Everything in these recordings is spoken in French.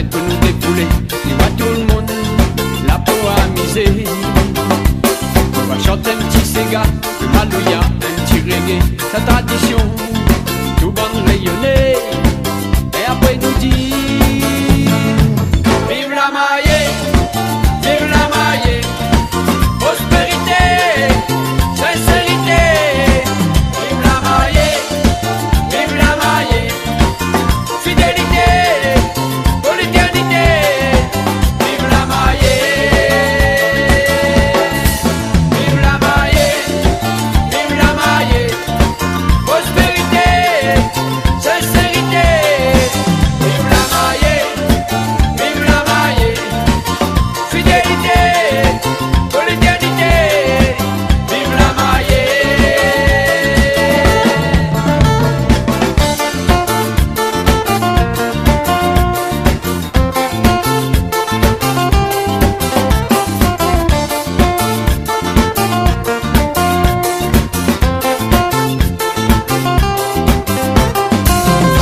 fête que nous défouler, il voit tout le monde, la peau amusée. On va chanter un petit Sega, un Malouya, un petit reggae, sa tradition, tout bon rayonner. Et après nous dit, vive la maillée, vive la maillée, prospérité, sincérité. Vive la maillée, vive la maillée, fidélité pour l'éternité. Vive la maillée, vive la maillée, vive la maillée, prospérité, sincérité. Vive la maillée, vive la maillée, fidélité pour l'éternité. Vive la maillée.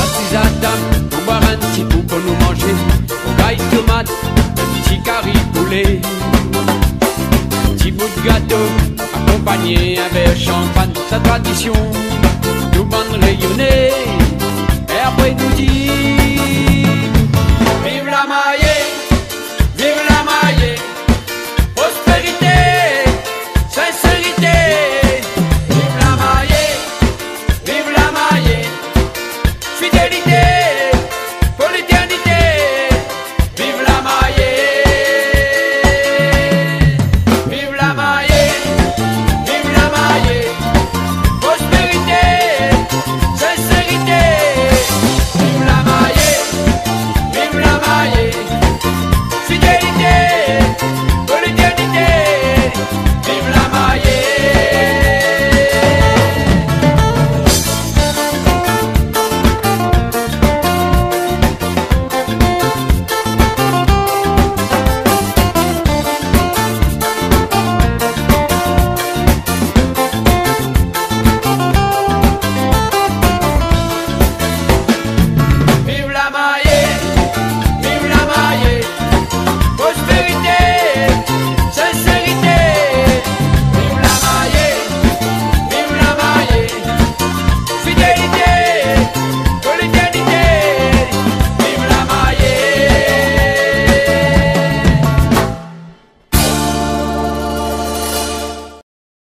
Assis à table, pour boire un petit coup pour nous manger, on gaille tomate, un petit curry poulet, un petit bout de gâteau, accompagné un verre champagne, sa tradition, tout bon rayonner. Et après nous dit, vive la maillée.